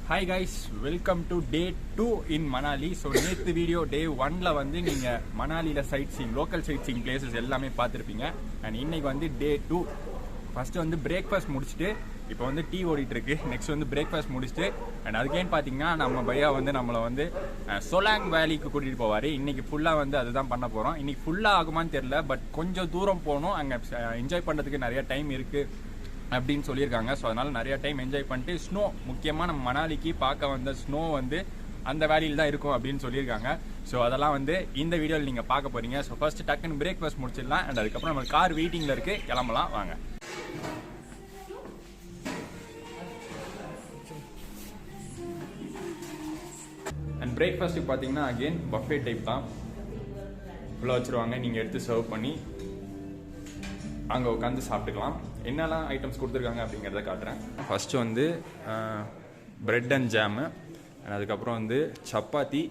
Hi guys, welcome to day 2 in Manali. So நேற்று video day 1ல் வந்து நீங்கள் மணாலியில் sightseeing, local sightseeing places எல்லாமே பார்த்துருப்பீங்க. அண்ட் இன்னைக்கு வந்து டே 2. ஃபஸ்ட்டு வந்து பிரேக்ஃபாஸ்ட் முடிச்சுட்டு இப்போ வந்து டீ ஓடிட்டுருக்கு. நெக்ஸ்ட் வந்து பிரேக்ஃபாஸ்ட் முடிச்சுட்டு அண்ட் அதுக்கேன்னு பார்த்தீங்கன்னா நம்ம பையா வந்து நம்மளை வந்து சொலாங் வேலிக்கு கூட்டிகிட்டு போவார். இன்றைக்கி ஃபுல்லாக வந்து அதுதான் பண்ண போகிறோம். இன்றைக்கி ஃபுல்லாக ஆகுமான்னு தெரில, பட் கொஞ்சம் தூரம் போகணும். அங்கே என்ஜாய் பண்ணுறதுக்கு நிறையா டைம் இருக்குது அப்படின்னு சொல்லியிருக்காங்க. ஸோ அதனால் நிறையா டைம் என்ஜாய் பண்ணிட்டு ஸ்னோ, முக்கியமாக நம்ம மணாலிக்கு பார்க்க வந்த ஸ்னோ வந்து அந்த வேலியில் தான் இருக்கும் அப்படின்னு சொல்லியிருக்காங்க. ஸோ அதெல்லாம் வந்து இந்த வீடியோவில் நீங்கள் பார்க்க போகிறீங்க. ஸோ ஃபஸ்ட்டு டக்குன்னு பிரேக்ஃபாஸ்ட் முடிச்சிடலாம். அண்ட் அதுக்கப்புறம் நம்ம கார் வெயிட்டிங்கில் இருக்குது, கிளம்பலாம் வாங்க. அண்ட் பிரேக்ஃபாஸ்ட்டுக்கு பார்த்தீங்கன்னா அகெயின் பஃபே டைப் தான். ஃபுல்லாக வச்சுருவாங்க, நீங்கள் எடுத்து சர்வ் பண்ணி அங்கே உட்காந்து சாப்பிட்டுக்கலாம். என்னெல்லாம் ஐட்டம்ஸ் கொடுத்துருக்காங்க அப்படிங்கிறத காட்டுறேன். ஃபஸ்ட்டு வந்து பிரெட் அண்ட் ஜாமு, அண்ட் அதுக்கப்புறம் வந்து சப்பாத்தி,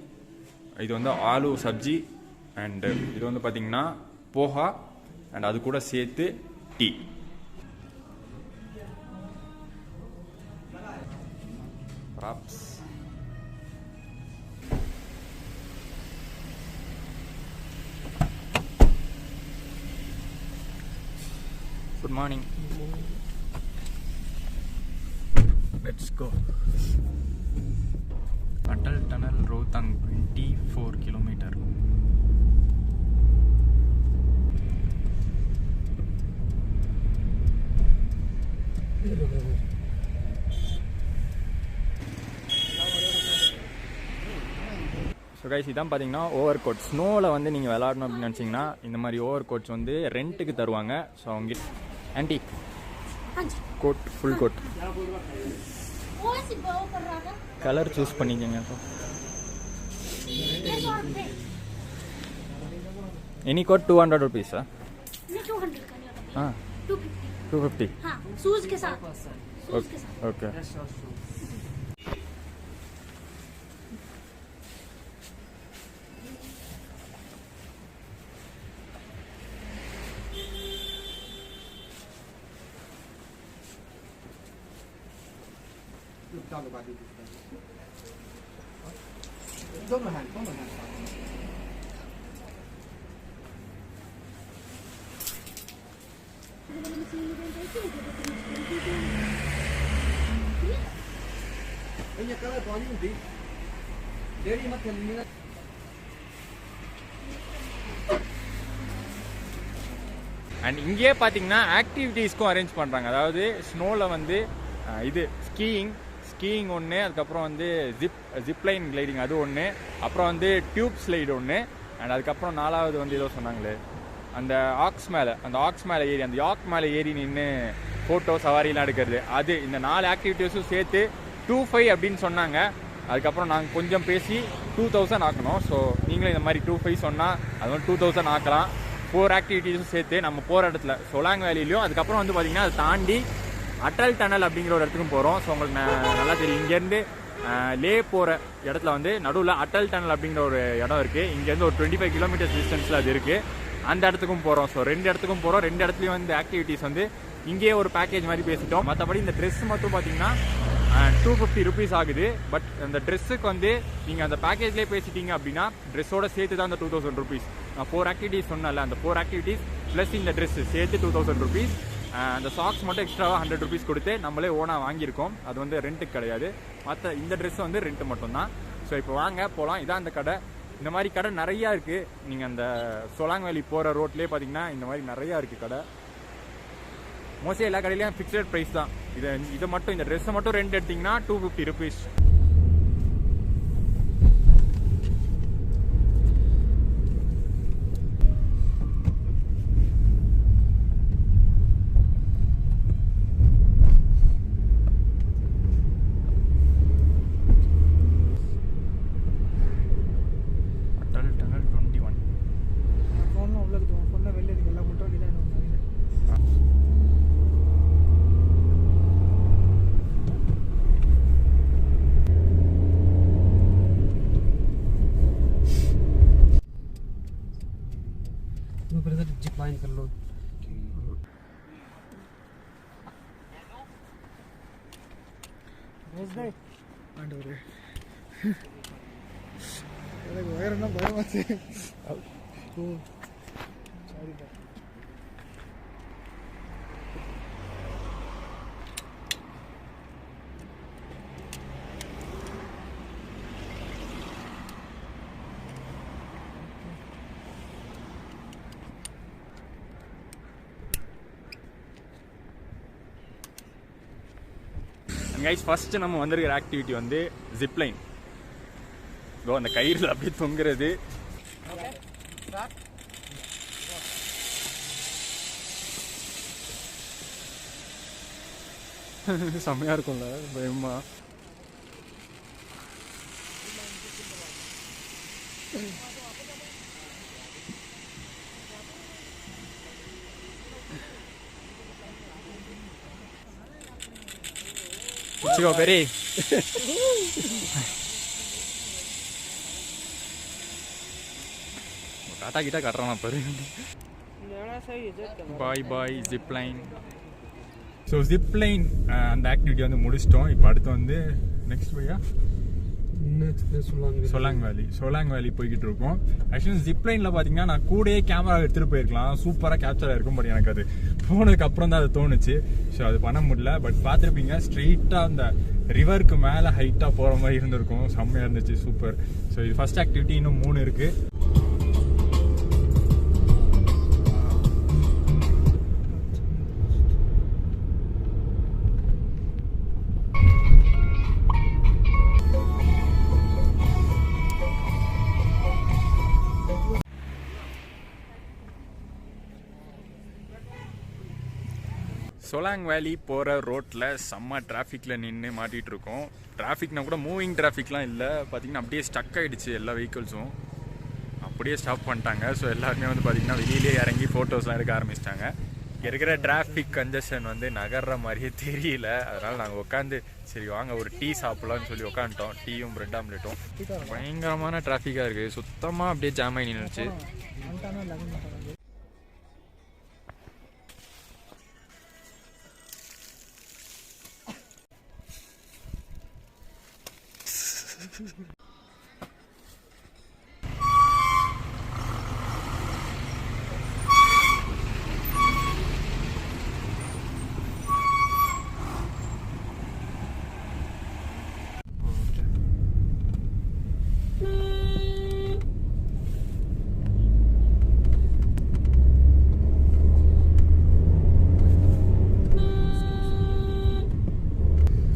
இது வந்து ஆலு சப்ஜி, அண்டு இது வந்து பார்த்திங்கன்னா போஹா, அண்ட் அது கூட சேர்த்து tea. Robs. Good morning. Let's go. Atal Tunnel, Rohtang, 24 km. So guys, இதான் பார்த்தீங்கன்னா ஓவர் கோட். ஸ்னோவில் வந்து நீங்கள் விளாடணும் அப்படின்னு நினச்சிங்கன்னா இந்த மாதிரி ஓவர் கோட்ஸ் வந்து ரெண்ட்டுக்கு தருவாங்க. ஸோ அவங்க ஆண்டி coat, full coat colour choose பண்ணிக்கோங்க. Any coat 200 rupees. हाँ 250. ओके. அண்ட் இங்கேயே பார்த்தீங்கன்னா ஆக்டிவிட்டீஸ்க்கும் அரேஞ்ச் பண்ணுறாங்க. அதாவது ஸ்னோவில் வந்து இது ஸ்கீயிங் ஒன்று, அதுக்கப்புறம் வந்து ஜிப்லைன் கிளைடிங் அது ஒன்று, அப்புறம் வந்து டியூப் ஸ்லைடு ஒன்று, அண்ட் அதுக்கப்புறம் 4வது வந்து ஏதோ சொன்னாங்களே அந்த ஆக்ஸ் மேலே ஏறி, அந்த யாக் மேலே ஏறி நின்று ஃபோட்டோ சவாரிலாம் எடுக்கிறது. அது இந்த 4 ஆக்டிவிட்டீஸும் சேர்த்து 25 அப்படின்னு சொன்னாங்க. அதுக்கப்புறம் நாங்கள் கொஞ்சம் பேசி 2000 ஆக்கணும். ஸோ நீங்களும் இந்த மாதிரி 25 சொன்னால் அது வந்து 2000 ஆக்கலாம். 4 ஆக்டிவிட்டீஸும் சேர்த்து நம்ம போகிற இடத்துல சொலாங் வேலிலையும், அதுக்கப்புறம் வந்து பார்த்திங்கன்னா அதை தாண்டி அட்டல் டனல் அப்படிங்கிற ஒரு இடத்துக்கும் போகிறோம். ஸோ உங்களுக்கு நல்லா தெரியும், இங்கேருந்து லே போகிற இடத்துல வந்து நடுவில் அட்டல் டனல் அப்படிங்கிற ஒரு இடம் இருக்குது. இங்கேருந்து ஒரு 25 கிலோமீட்டர்ஸ் டிஸ்டன்ஸில் அது இருக்குது. அந்த இடத்துக்கும் போகிறோம். ஸோ 2 இடத்துக்கும் போகிறோம். 2 இடத்துலையும் வந்து ஆக்டிவிட்டீஸ் வந்து இங்கேயே ஒரு பேக்கேஜ் மாதிரி பேசிட்டோம். மற்றபடி இந்த ட்ரெஸ் மட்டும் பார்த்தீங்கன்னா 250 rupees ஆகுது. பட் அந்த ட்ரெஸ்ஸுக்கு வந்து நீங்கள் அந்த பேக்கேஜ்லேயே பேசிட்டீங்க அப்படின்னா ட்ரெஸ்ஸோட சேர்த்து தான் அந்த 2000 rupees. நான் 4 ஆக்டிவிட்டீஸ் சொன்னல, அந்த 4 ஆக்டிவிட்டீஸ் ப்ளஸ் இந்த ட்ரெஸ்ஸு சேர்த்து 2000 rupees. அந்த சாக்ஸ் மட்டும் எக்ஸ்ட்ராவாக 100 rupees கொடுத்து நம்மளே ஓனாக வாங்கியிருக்கோம். அது வந்து ரெண்ட்டுக்கு கிடையாது. மற்ற இந்த ட்ரெஸ் வந்து ரெண்ட்டு மட்டும்தான். ஸோ இப்போ வாங்க போகலாம். இதான் அந்த கடை. இந்த மாதிரி கடை நிறையா இருக்குது. நீங்கள் அந்த சொலாங் வேலி போகிற ரோட்லேயே பார்த்தீங்கன்னா இந்த மாதிரி நிறையா இருக்குது கடை. மோஸ்ட்லி எல்லா கடையிலையும் ஃபிக்ஸட் ப்ரைஸ் தான். இதை மட்டும், இந்த ட்ரெஸ்ஸை மட்டும் ரெண்ட் எடுத்திங்கன்னா 250 rupees. ज्वाइन कर लो। भेज दे। ஆண்டவரே, எனக்கு உயரம்னா பயமாச்சு. ஓ சாரிப்பா. கைஸ் ஃபர்ஸ்ட் நம்ம வந்திருக்கிற ஆக்டிவிட்டி வந்து ஜிப்லைன். அந்த கயிறுல அப்படியே தொங்குறது. செம்மையா இருக்கும்ல, பயமா. Chico, Peri. Kata kita karena apa? Bye bye zipline. So zipline அந்த ஆக்டிவிட்டி வந்து முடிச்சிட்டோம். இப்போ அடுத்து வந்து நெக்ஸ்ட் வழியா சோலாங் வேலி போய்கிட்டு இருக்கோம். ஆக்சுவலி ஜிப்லைனில் பார்த்தீங்கன்னா நான் கூடயே கேமரா எடுத்துகிட்டு போயிருக்கலாம், சூப்பராக கேப்சர் ஆகிருக்கும். பட் எனக்கு அது போனதுக்கு அப்புறம் தான் அது தோணுச்சு. ஸோ அது பண்ண முடியல. பட் பார்த்துருப்பீங்க, ஸ்ட்ரெயிட்டாக அந்த ரிவருக்கு மேலே ஹைட்டாக போகிற மாதிரி இருந்திருக்கும். செம்மையாக இருந்துச்சு, சூப்பர். ஸோ இது ஃபர்ஸ்ட் ஆக்டிவிட்டி. இன்னும் 3 இருக்குது. சோலாங் வேலி போகிற ரோட்டில் செம்ம டிராஃபிக்கில் நின்று மாட்டிகிட்டு இருக்கோம். டிராஃபிக்னா கூட மூவிங் டிராஃபிக்லாம் இல்லை. பார்த்திங்கன்னா அப்படியே ஸ்டக் ஆகிடுச்சு. எல்லா வெஹிக்கிள்ஸும் அப்படியே ஸ்டாப் பண்ணிட்டாங்க. ஸோ எல்லாருமே வந்து பார்த்திங்கன்னா வெளியிலே இறங்கி ஃபோட்டோஸ்லாம் எடுக்க ஆரம்பிச்சிட்டாங்க. இங்கே இருக்கிற டிராஃபிக் கன்ஜெஷன் வந்து நகர்ற மாதிரியே தெரியல. அதனால் நாங்கள் உட்காந்து சரி வாங்க ஒரு டீ சாப்பிட்லான்னு சொல்லி உட்காந்துட்டோம். டீயும் பிரெட் ஆம்லெட்டும். பயங்கரமான டிராஃபிக்காக இருக்குது. சுத்தமாக அப்படியே ஜாம் ஆகி நின்றுச்சு.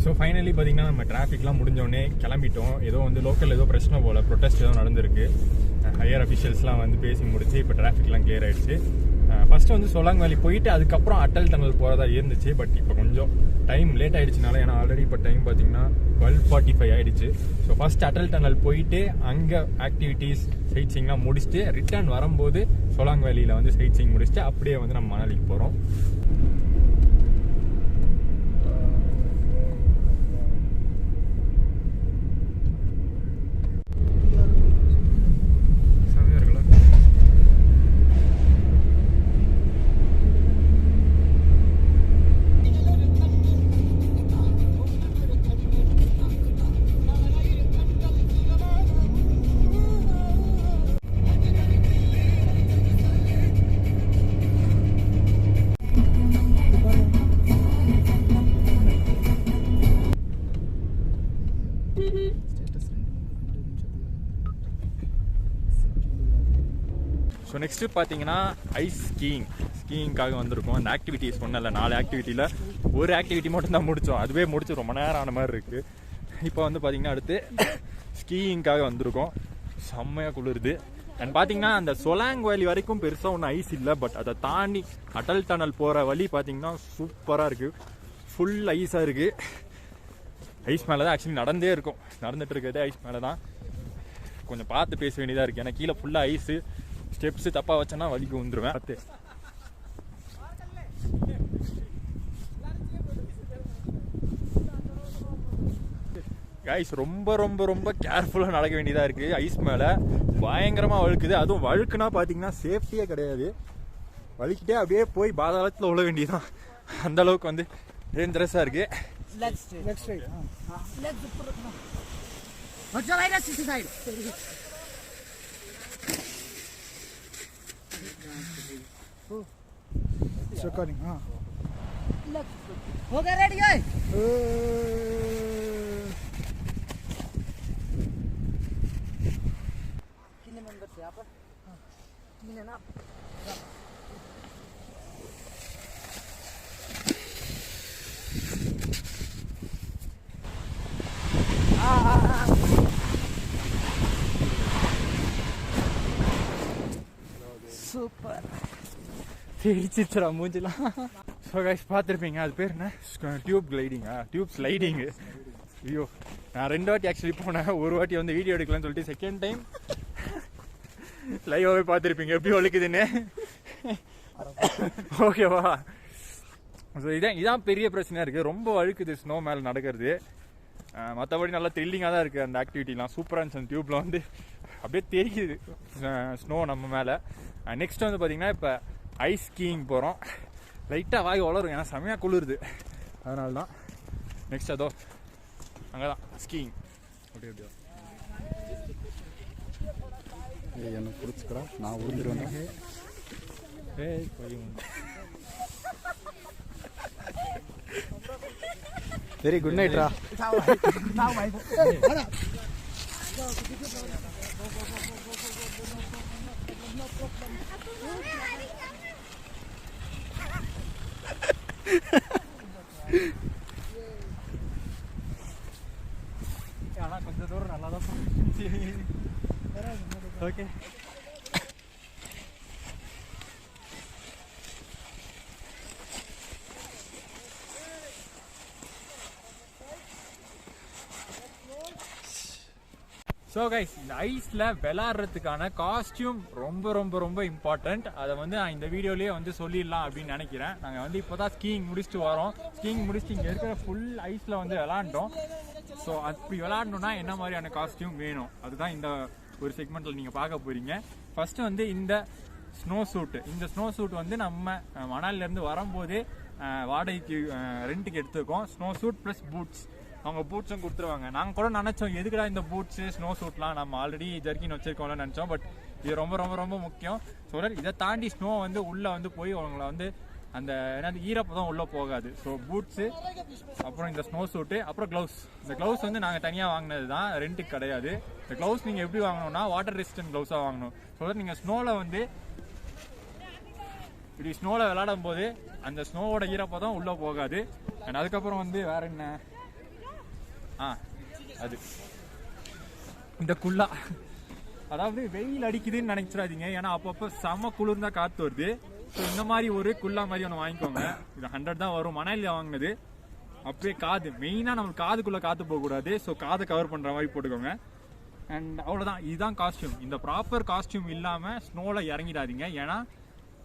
ஸோ ஃபைனலி பார்த்தீங்கன்னா நம்ம டிராஃபிக்லாம் முடிஞ்சோடனே கிளம்பிட்டோம். ஏதோ வந்து லோக்கல் ஏதோ பிரச்சனை போல், ப்ரொட்டஸ்ட் ஏதோ நடந்திருக்கு. ஹையர் அஃபிஷியல்ஸ்லாம் வந்து பேசி முடிச்சு இப்போ டிராஃபிக்லாம் கிளியர் ஆகிடுச்சு. ஃபஸ்ட்டு வந்து சோலாங் வேலி போயிட்டு அதுக்கப்புறம் அட்டல் டனல் போகிறதா இருந்துச்சு. பட் இப்போ கொஞ்சம் டைம் லேட் ஆகிடுச்சுனால, ஏன்னா ஆல்ரெடி இப்போ டைம் பார்த்தீங்கன்னா 12:45 ஆகிடுச்சு. ஸோ ஃபஸ்ட் அட்டல் டனல் போயிட்டு அங்கே ஆக்டிவிட்டீஸ் சைட் சீயிங்லாம் முடிச்சுட்டு ரிட்டர்ன் வரும்போது சோலாங் வேலியில் வந்து சைட் சீயிங் முடிச்சுட்டு அப்படியே வந்து நம்ம மணாலிக்கு போகிறோம். ஸோ நெக்ஸ்ட்டு பார்த்தீங்கன்னா ஐஸ் ஸ்கீயிங்காக வந்திருக்கோம். அந்த ஆக்டிவிட்டிஸ் சொன்னல 4 ஆக்டிவிட்டியில் ஒரு ஆக்டிவிட்டி மட்டும் தான் முடித்தோம். அதுவே முடிச்சு ரொம்ப நேரம் ஆன மாதிரி இருக்குது. இப்போ வந்து பார்த்திங்கன்னா அடுத்து ஸ்கீயிங்காக வந்திருக்கோம். செம்மையாக குளிருது. அண்ட் பார்த்தீங்கன்னா அந்த சோலாங் வேலி வரைக்கும் பெருசாக ஒன்றும் ஐஸ் இல்லை. பட் அதை தாண்டி அட்டல் டனல் போகிற வழி பார்த்தீங்கன்னா சூப்பராக இருக்குது. ஃபுல் ஐஸாக இருக்குது. ஐஸ் மேலே தான் ஆக்சுவலி நடந்துட்டு இருக்கிறதே ஐஸ் மேலே தான். கொஞ்சம் பார்த்து பேச வேண்டியதாக இருக்குது. ஏன்னா கீழே ஃபுல்லாக ஐஸு. ஸ்டெப்ஸு தப்பாக வச்சேன்னா வலிக்கு வந்துடுவேன். பார்த்து கைஸ் ரொம்ப ரொம்ப ரொம்ப கேர்ஃபுல்லாக நடக்க வேண்டியதாக இருக்குது. ஐஸ் மேலே பயங்கரமாக வழுக்குது. அதுவும் வழுக்குனா பார்த்தீங்கன்னா சேஃப்டியே கிடையாது. வலிக்கிட்டே அப்படியே போய் பாதாளத்தில் விழ வேண்டியதான். அந்தளவுக்கு வந்து டேஞ்சரஸாக இருக்குது. लेग स्ट्रेट लेग स्ट्रेट हां लेग ऊपर रखना और चलाइए सीधी साइड इट्स रिकॉर्डिंग हां लेग हो गया रेडी है कितने मेंबर्स है यहाँ पर 3 है ना சூப்பர் தெரிச்சிச்சுடா மூஞ்சிலாம். ஸோ கைஸ் பார்த்துருப்பீங்க, அது பேர் என்ன, டியூப் கிளைடிங்கா, டியூப் ஸ்லைடிங்கு. ஐயோ, நான் 2 வாட்டி ஆக்சுவலி போனேன். ஒரு வாட்டி வந்து வீடியோ எடுக்கலாம்னு சொல்லிட்டு செகண்ட் டைம் லைவாகவே பார்த்துருப்பீங்க எப்படி ஒழிக்குதுன்னு. ஓகேவா? ஸோ இதான் பெரிய பிரச்சனையாக இருக்குது, ரொம்ப வழுக்குது ஸ்னோ மேலே நடக்கிறது. மற்றபடி நல்லா த்ரில்லிங்காக தான் இருக்குது அந்த ஆக்டிவிட்டிலாம். சூப்பராக இருந்துச்சு. அந்த டியூப்பில் வந்து அப்படியே தெரிக்குது ஸ்னோ நம்ம மேலே. நெக்ஸ்ட் வந்து பார்த்திங்கன்னா இப்போ ஐஸ் ஸ்கீயிங் போகிறோம். லைட்டாக வாய் வளரும், ஏன்னா செமையாக குளிருது, அதனால தான். நெக்ஸ்ட் அதோ அங்கே தான் ஸ்கீயிங். அப்படியே அப்படியே என்ன பிடிச்சிக்கிறா, நான் உருந்துருவேன். Very good நைட்ரா. ஆனால் கொஞ்சம் தூரம் நல்லா தான் ஓகே. ஸோ கைஸ், இந்த ஐஸில் விளாட்றதுக்கான காஸ்டியூம் ரொம்ப ரொம்ப ரொம்ப இம்பார்ட்டண்ட். அதை வந்து நான் இந்த வீடியோலேயே வந்து சொல்லிடலாம் அப்படின்னு நினைக்கிறேன். நாங்கள் வந்து இப்போ தான் ஸ்கீயிங் முடிச்சுட்டு வரோம். ஸ்கீயிங் முடிச்சுட்டு இங்கே இருக்கிற ஃபுல் ஐஸில் வந்து விளாண்டோம். ஸோ அப்படி விளாடணுன்னா என்ன மாதிரியான காஸ்டியூம் வேணும், அதுதான் இந்த ஒரு செக்மெண்ட்டில் நீங்கள் பார்க்க போகிறீங்க. ஃபஸ்ட்டு வந்து இந்த ஸ்னோ சூட்டு. இந்த ஸ்னோ சூட் வந்து நம்ம மணாலிலேருந்து வரும்போதே வாடகைக்கு ரெண்ட்டுக்கு எடுத்துருக்கோம். Snow suit plus boots. அவங்க பூட்ஸும் கொடுத்துருவாங்க. நாங்கள் கூட நினச்சோம் எதுக்குடா இந்த பூட்ஸு ஸ்னோ சூட்லாம், நம்ம ஆல்ரெடி ஜர்க்கின் வச்சுருக்கோம்ல நினச்சோம். பட் இது ரொம்ப ரொம்ப ரொம்ப முக்கியம். ஸோ இதை தாண்டி ஸ்னோ வந்து உள்ளே வந்து போய் அவங்கள வந்து அந்த என்னது ஈரப்பதம் உள்ளே போகாது. ஸோ பூட்ஸு, அப்புறம் இந்த ஸ்னோ சூட்டு, அப்புறம் க்ளவுஸ். இந்த க்ளவுஸ் வந்து நாங்கள் தனியாக வாங்கினது தான், ரெண்ட்டுக்கு கிடையாது. இந்த க்ளவுஸ் நீங்கள் எப்படி வாங்கணும்னா வாட்டர் ரெசிஸ்டன்ட் க்ளவுஸாக வாங்கணும். ஸோ நீங்கள் ஸ்னோவில் வந்து இப்படி ஸ்னோவில் விளாடும் போது அந்த ஸ்னோவோட ஈரப்பதம் உள்ளே போகாது. அண்ட் அதுக்கப்புறம் வந்து வேற என்ன, அது இந்த குல்லா. அதாவது வெயில் அடிக்குதுன்னு நினைச்சிடாதீங்க, ஏன்னா அப்பப்போ செம குளிர்ந்தா காற்று வருது. ஸோ இந்த மாதிரி ஒரு குல்லா மாதிரி ஒன்று வாங்கிக்கோங்க. இது 100 தான் வரும், மணாலியில் வாங்கினது. அப்படியே காது, மெயினாக நம்மளுக்கு காதுக்குள்ளே காற்று போகக்கூடாது. ஸோ காதை கவர் பண்ணுற மாதிரி போட்டுக்கோங்க. அண்ட் அவ்வளோதான், இதுதான் காஸ்டியூம். இந்த ப்ராப்பர் காஸ்டியூம் இல்லாமல் ஸ்னோவில் இறங்கிடாதீங்க, ஏன்னா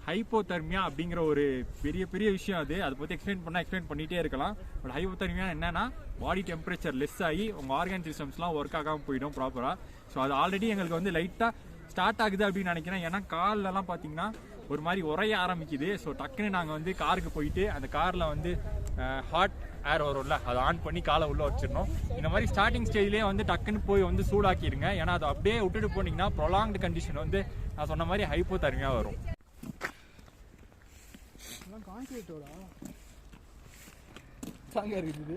ஹைப்போதெர்மியா அப்படிங்கிற ஒரு பெரிய பெரிய விஷயம் அது. அதை பற்றி எக்ஸ்பிளைன் பண்ணிகிட்டே இருக்கலாம். பட் ஹைப்போதெர்மியா என்னன்னா, பாடி டெம்பரேச்சர் லெஸ் ஆகி உங்கள் ஆர்கன் சிஸ்டம்ஸ்லாம் ஒர்க் ஆகாமல் போயிடும் ப்ராப்பராக. ஸோ அது ஆல்ரெடி எங்களுக்கு வந்து லைட்டாக ஸ்டார்ட் ஆகுது அப்படின்னு நினைக்கிறேன். ஏன்னா கால்லலாம் பார்த்தீங்கன்னா ஒரு மாதிரி உரைய ஆரம்பிக்குது. ஸோ டக்குன்னு நாங்கள் வந்து காருக்கு போயிட்டு அந்த காரில் வந்து ஹாட் ஏர் வரும்ல, அதை ஆன் பண்ணி காலை உள்ளே வச்சிடணும். இந்த மாதிரி ஸ்டார்டிங் ஸ்டேஜ்லேயே வந்து டக்குன்னு போய் வந்து சூடாக்கிடுங்க. ஏன்னா அதை அப்படியே விட்டுட்டு போனீங்கன்னா ப்ரொலாங்டு கண்டிஷன் வந்து நான் சொன்ன மாதிரி ஹைப்போதெர்மியா வரும். கான்கிரீட்டோட சாங்க இருக்குது.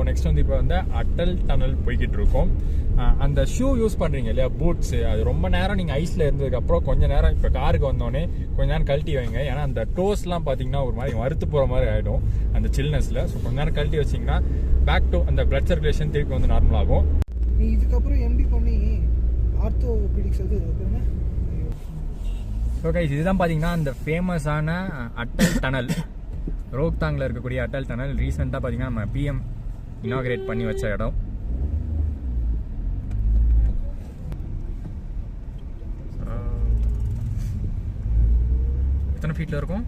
நெக்ஸ்ட் வந்து இப்போ வந்து அட்டல் டனல் போய்கிட்டு இருக்கோம். அந்த ஷூ யூஸ் பண்ணுறீங்க இல்லையா, பூட்ஸு, அது ரொம்ப நேரம் நீங்கள் ஐஸில் இருந்ததுக்கப்புறம் கொஞ்சம் நேரம் இப்போ காருக்கு வந்தோடனே கொஞ்சம் நேரம் கழட்டி வைங்க. ஏன்னா அந்த டோஸ்லாம் பார்த்தீங்கன்னா ஒரு மாதிரி வறுத்து போகிற மாதிரி ஆகிடும் அந்த சில்னஸில். ஸோ கொஞ்சம் நேரம் கழட்டி வச்சிங்கன்னா பேக் டு அந்த பிளட் சர்க்குலேஷன் திருப்பி வந்து நார்மல் ஆகும். நீ இதுக்கப்புறம் எம்டி பண்ணி ஆர்த்தோபெடிக்ஸ் அது என்ன. ஸோ கைஸ், இதுதான் பார்த்தீங்கன்னா அந்த ஃபேமஸான அட்டல் டனல், ரோக்தாங்கில் இருக்கக்கூடிய அட்டல் டனல். ரீசெண்டாக பார்த்தீங்கன்னா நம்ம பிஎம் இனாகிரேட் பண்ணி வச்ச இடம். எத்தனை ஃபீட்டில் இருக்கும்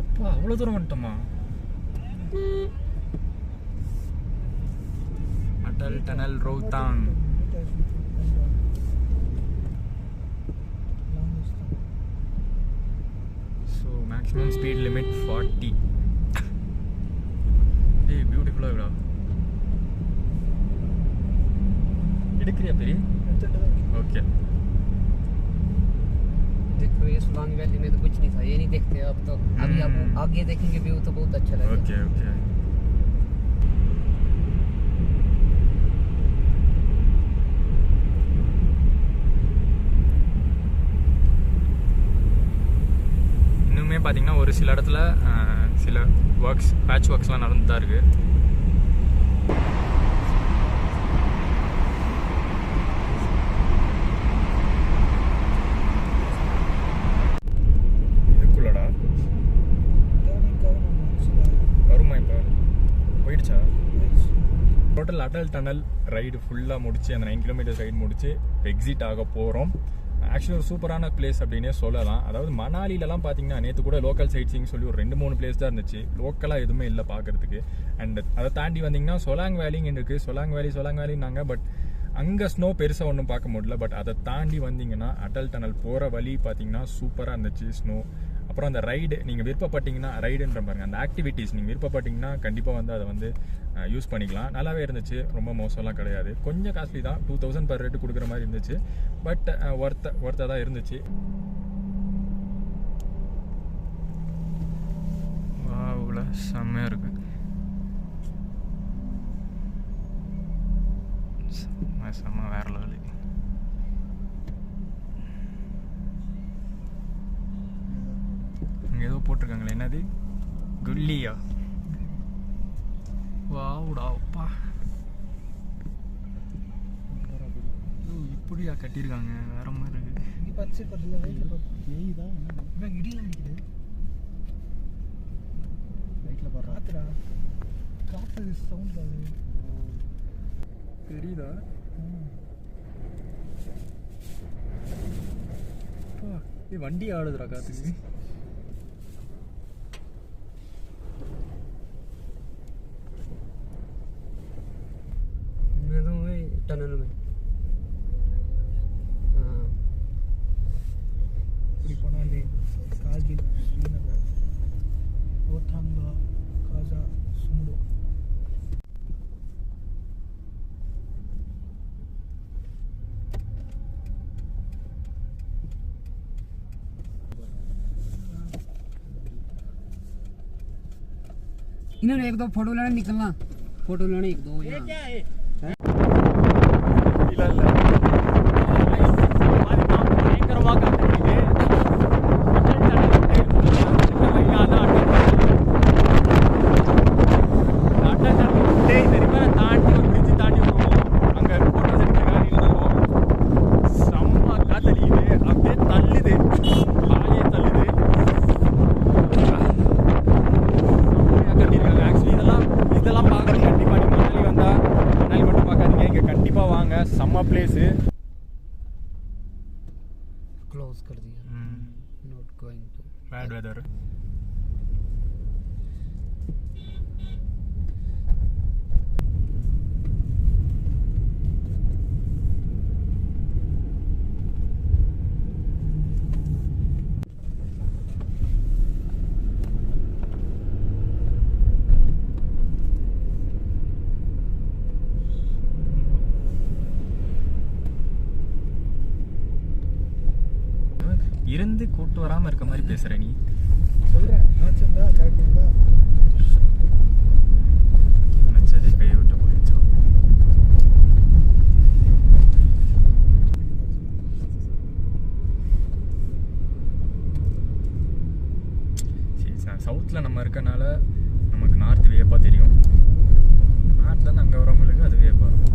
அப்பா, அவ்வளோ தூரம் வந்துட்டோமா? Atal tunnel Rohtang. Maximum speed limit 40. ஏய் பியூட்டிஃபுல்லாக இருக்கா. எடுக்கிறியா பெரிய? ओके देखो ये सोलांग वैली में तो कुछ नहीं था, ये नहीं देखते अब तो। अभी आप आगे देखेंगे व्यू तो बहुत अच्छा लगेगा। ओके ओके இன்னுமே பார்த்தீங்கன்னா ஒரு சில இடத்துல சில பேட்ச் ஒர்க்ஸ்லாம் நடந்து தான் இருக்குது. டோட்டல் அடல் டனல் ரைடு ஃபுல்லாக முடிச்சு அந்த 9 கிலோமீட்டர்ஸ் ரைடு முடிச்சு எக்ஸிட் ஆக போகிறோம். ஆக்சுவலி ஒரு சூப்பரான பிளேஸ் அப்படின்னே சொல்லலாம். அதாவது மணாலிலலாம் பார்த்தீங்கன்னா நேற்று கூட லோக்கல் சைட் சீயிங் சொல்லி ஒரு 2-3 பிளேஸ் தான் இருந்துச்சு, லோக்கலாக எதுவுமே இல்லை பார்க்குறதுக்கு. அண்ட் அதை தாண்டி வந்தீங்கன்னா சொலாங் வேலின்னு இருக்குது. சொலாங் வேலின்னாங்க, பட் அங்கே ஸ்னோ பெருசாக ஒன்றும் பார்க்க முடியல. பட் அதை தாண்டி வந்தீங்கன்னா அடல் டனல் போகிற வழி பார்த்தீங்கன்னா சூப்பராக இருந்துச்சு ஸ்னோ. அப்புறம் அந்த ரைடு நீங்கள் விருப்பப்பட்டீங்கன்னா, ரைடுன்ற பாருங்க அந்த ஆக்டிவிட்டீஸ் நீங்கள் விருப்பப்பட்டீங்கன்னா கண்டிப்பாக வந்து அதை வந்து யூஸ் பண்ணிக்கலாம். நல்லாவே இருந்துச்சு, ரொம்ப மோசம்லாம் கிடையாது. கொஞ்சம் காஸ்ட்லி தான், 2000 பர் ரேட்டு கொடுக்குற மாதிரி இருந்துச்சு. பட் ஒர்த்தாக தான் இருந்துச்சு. வாவுல செம்மையாக இருக்கு. செம்ம வேற லெவலு. இங்கே ஏதோ போட்டிருக்காங்களே, என்னது குல்லியா? வாவுடாப்பா, இப்படியா கட்டியிருக்காங்க, வேற மாதிரி இருக்கு. தெரியுதா? வண்டி ஆடுதுடா காத்துக்கு. टनल में இப்படி போனாலே கார்கில், ஸ்ரீநகர், ரோத்தாங்கா, காசா, சும்லோ. इन्होंने 1-2 फोटो लेने निकलना, फोटो लेने 1-2 यहाँ। செம்ம பிளேஸு. क्लोज कर दिया, not going to bad weather. இருந்து கூட்டு வராமல் இருக்க மாதிரி பேசுகிற நீ. சொல்கிறேன் ஆச்சுங்களா, கரெக்டுங்களா? நினச்சதே கையை விட்டு போயிடுச்சு. சரி, சவுத்தில் நம்ம இருக்கனால நமக்கு நார்த் வியப்பாக தெரியும். நார்த்லேருந்து அங்கே வரவங்களுக்கு அது வியப்பாக இருக்கும்.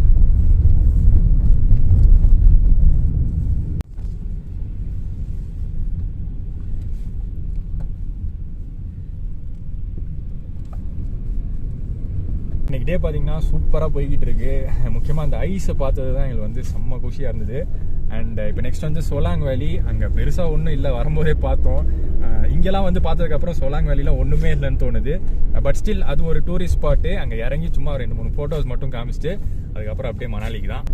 இன்றைக்கி டே பார்த்தீங்கன்னா சூப்பராக போய்கிட்டு இருக்கு. முக்கியமாக அந்த ஐஸை பார்த்தது தான் எங்களுக்கு வந்து செம்ம குஷியாக இருந்தது. அண்ட் இப்போ நெக்ஸ்ட் வந்து சொலாங் வேலி. அங்கே பெருசாக ஒன்றும் இல்லை, வரும்போதே பார்த்தோம். இங்கெல்லாம் வந்து பார்த்ததுக்கப்புறம் சொலாங் வேலியில் ஒன்றுமே இல்லைன்னு தோணுது. பட் ஸ்டில் அது ஒரு டூரிஸ்ட் ஸ்பாட்டு. அங்கே இறங்கி சும்மா 2-3 ஃபோட்டோஸ் மட்டும் காமிச்சிட்டு அதுக்கப்புறம் அப்படியே மணாலிக்கு தான்.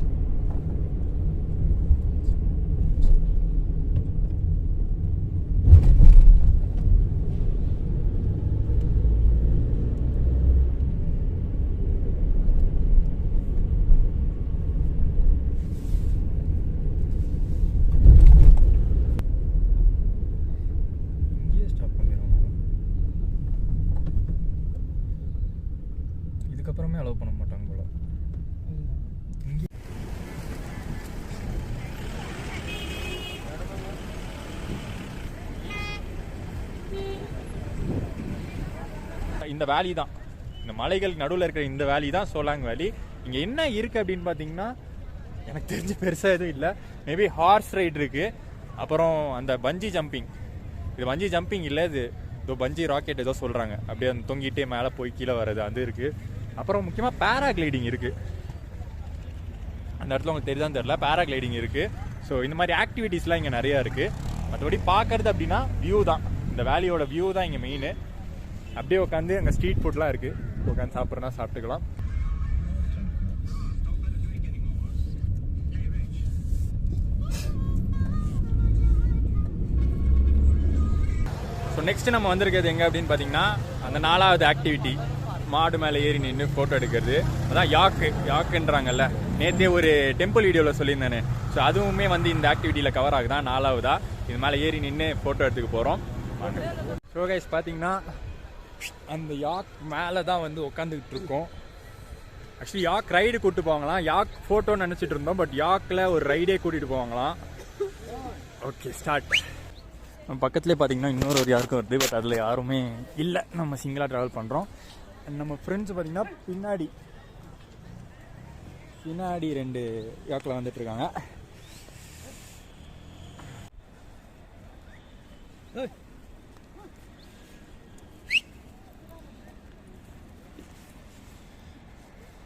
யாருமே அலோவ் பண்ண மாட்டாங்க போல. இந்த வேலி தான், இந்த மலைகள் நடுவில் இருக்கிற இந்த வேலி தான் சோலாங் வேலி. இங்கே என்ன இருக்குது அப்படின்னு பார்த்தீங்கன்னா எனக்கு தெரிஞ்ச பெருசாக எதுவும் இல்லை. மேபி ஹார்ஸ் ரைட் இருக்குது, அப்புறம் அந்த பஞ்சி ஜம்பிங். இது பஞ்சி ஜம்பிங் இல்லை, இது ஏதோ பஞ்சி ராக்கெட் ஏதோ சொல்கிறாங்க, அப்படியே அந்த தொங்கிட்டே மேலே போய் கீழே வர்றது அது இருக்குது. அப்புறம் முக்கியமாக பேராகிளைடிங் இருக்குது. அந்த இடத்துல உங்களுக்கு தெரியுதான்னு தெரியல, பேராகிளைடிங் இருக்குது. ஸோ இந்த மாதிரி ஆக்டிவிட்டீஸ்லாம் இங்கே நிறையா இருக்குது. மற்றபடி பார்க்குறது அப்படின்னா வியூ தான், இந்த வேலியோட வியூ தான் இங்கே மெயின். அப்படியே உட்காந்து அங்கே ஸ்ட்ரீட் ஃபுட்லாம் இருக்குது, உட்காந்து சாப்பிட்றனா சாப்பிட்டுக்கலாம். ஸோ நெக்ஸ்ட் நம்ம வந்திருக்கிறது எங்கே அப்படின்னு பார்த்தீங்கன்னா அந்த 4வது ஆக்டிவிட்டி, மாடு மேலே ஏறி நின்று ஃபோட்டோ எடுக்கிறது. அதான் யாக்குன்றாங்கல்ல, நேற்றே ஒரு டெம்பிள் வீடியோவில் சொல்லியிருந்தேனே. ஸோ அதுவுமே வந்து இந்த ஆக்டிவிட்டியில் கவர் ஆகுதான். 4வதா இது மேலே ஏறி நின்று ஃபோட்டோ எடுத்துக்க போகிறோம். ஸோ கைஸ் பார்த்தீங்கன்னா அந்த யாக் மேலே தான் வந்து உட்காந்துக்கிட்டு இருக்கோம். ஆக்சுவலி யாக் ரைடு கூப்பிட்டு போவாங்களாம், யாக் ஃபோட்டோன்னு நினச்சிட்டு இருந்தோம், பட் யாக்கில் ஒரு ரைடே கூட்டிகிட்டு போவாங்களாம். Okay start. நம்ம பக்கத்துலேயே பார்த்தீங்கன்னா இன்னொரு ஒரு யாருக்கும் வருது, பட் அதில் யாருமே இல்லை, நம்ம சிங்கிளாக ட்ராவல் பண்ணுறோம். நம்ம ஃப்ரெண்ட்ஸ் பார்த்தீங்கன்னா பின்னாடி 2 யாக்கில் வந்துட்டுருக்காங்க.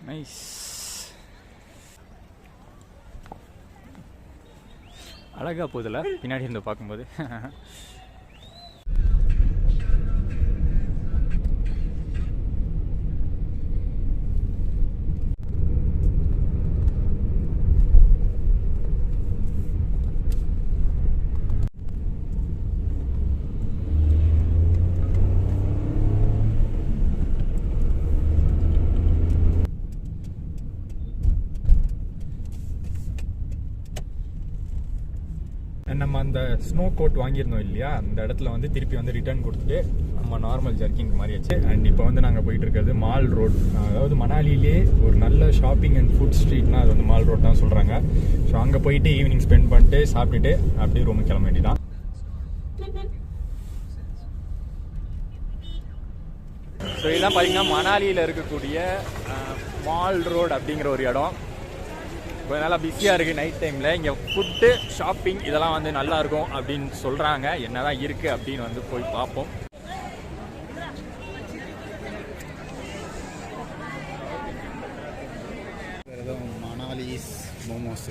நைஸ். அழகா போதில்ல பின்னாடி இருந்து பார்க்கும்போது. நம்ம அந்த ஸ்னோ கோட் வாங்கியிருந்தோம் இல்லையா, அந்த இடத்துல வந்து திருப்பி வந்து ரிட்டர்ன் கொடுத்துட்டு நம்ம நார்மல் ஜர்க்கிங் மாறியாச்சு. அண்ட் இப்போ வந்து நாங்கள் போயிட்டு இருக்கிறது மால் ரோட். அதாவது மணாலியிலே ஒரு நல்ல ஷாப்பிங் அண்ட் ஃபுட் ஸ்ட்ரீட்னா அது வந்து மால் ரோட் தான் சொல்கிறாங்க. ஸோ அங்கே போயிட்டு ஈவினிங் ஸ்பெண்ட் பண்ணிட்டு சாப்பிட்டுட்டு அப்படியே ரூமுக்கு கிளம்ப வேண்டியதான். ஸோ இதெல்லாம் பார்த்தீங்கன்னா மணாலியில் இருக்கக்கூடிய மால் ரோடு அப்படிங்கிற ஒரு இடம். கொஞ்சம் நல்லா பிஸியாக இருக்குது நைட் டைமில். இங்கே ஃபுட்டு ஷாப்பிங் இதெல்லாம் வந்து நல்லாயிருக்கும் அப்படின்னு சொல்கிறாங்க. என்ன தான் இருக்குது அப்படின்னு வந்து போய் பார்ப்போம். மணாலிஸ் மோமோஸ்.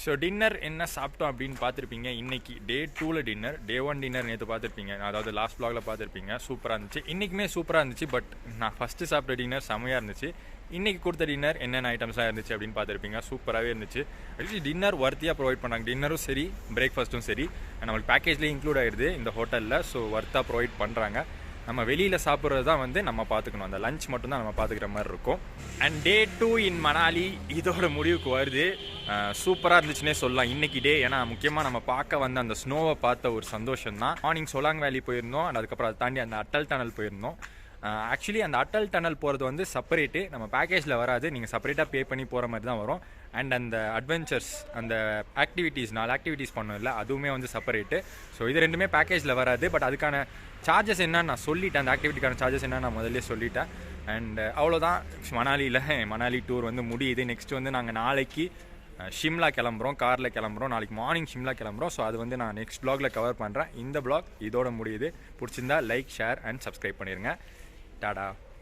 ஸோ டின்னர் என்ன சாப்பிட்டோம் அப்படின்னு பார்த்துருப்பீங்க. இன்றைக்கி டே 2ல் டின்னர். டே 1 டின்னர் நேற்று பார்த்துருப்பீங்க, அதாவது லாஸ்ட் வ்ளாகில் பார்த்துருப்பீங்க. சூப்பராக இருந்துச்சு. இன்றைக்குமே சூப்பராக இருந்துச்சு. பட் நான் ஃபஸ்ட்டு சாப்பிட்ட டின்னர் செம்மையாக இருந்துச்சு. இன்றைக்கி கொடுத்த டின்னர் என்னென்ன ஐட்டம்ஸ்லாம் இருந்துச்சு அப்படின்னு பார்த்துருப்பீங்க. சூப்பராகவே இருந்துச்சு. ஆக்சுவலி டின்னர் ஒர்த்தியாக ப்ரொவைட் பண்ணாங்க. டின்னரும் சரி, பிரேக்ஃபாஸ்ட்டும் சரி, நம்மளுக்கு பேக்கேஜ்லேயே இன்க்ளூட் ஆகிடுது இந்த ஹோட்டலில். ஸோ ஒர்த்தாக ப்ரொவைட் பண்ணுறாங்க. நம்ம வெளியில் சாப்பிட்றது தான் வந்து நம்ம பார்த்துக்கணும், அந்த லஞ்ச் மட்டும்தான் நம்ம பார்த்துக்கிற மாதிரி இருக்கும். அண்ட் டே 2 இன் மணாலி இதோட முடிவுக்கு வருது. சூப்பராக இருந்துச்சுன்னே சொல்லலாம் இன்றைக்கி டே. ஏன்னா முக்கியமாக நம்ம பார்க்க வந்து அந்த ஸ்னோவை பார்த்த ஒரு சந்தோஷம் தான். மார்னிங் சோலாங் வேலி போயிருந்தோம், அண்ட் அதுக்கப்புறம் அதை தாண்டி அந்த அட்டல் டனல் போயிருந்தோம். ஆக்சுவலி அந்த அட்டல் டனல் போகிறது வந்து செப்பரேட்டு, நம்ம பேக்கேஜில் வராது, நீங்கள் செப்பரேட்டாக பே பண்ணி போகிற மாதிரி தான் வரும். அண்ட் அந்த அட்வென்ச்சர்ஸ், அந்த ஆக்டிவிட்டீஸ் 4 ஆக்டிவிட்டீஸ் பண்ணோம் இல்லை, அதுவுமே வந்து செப்பரேட்டு. ஸோ இது ரெண்டுமே பேக்கேஜில் வராது. பட் அதுக்கான சார்ஜஸ் என்னன்னு நான் சொல்லிட்டேன், அந்த ஆக்டிவிட்டிக்கான சார்ஜஸ் என்ன நான் முதல்ல சொல்லிட்டேன். அண்ட் அவ்வளோதான். மணாலி டூர் வந்து முடியுது. நெக்ஸ்ட் வந்து நாங்கள் நாளைக்கு ஷிம்லா கிளம்புறோம், காரில் கிளம்புறோம். நாளைக்கு மார்னிங் ஷிம்லா கிளம்புறோம். ஸோ அது வந்து நான் நெக்ஸ்ட் வ்ளாகில் கவர் பண்ணுறேன். இந்த வ்ளாக் இதோட முடியுது. பிடிச்சிருந்தா லைக், ஷேர் அண்ட் சப்ஸ்கிரைப் பண்ணிடுங்க. டாடா.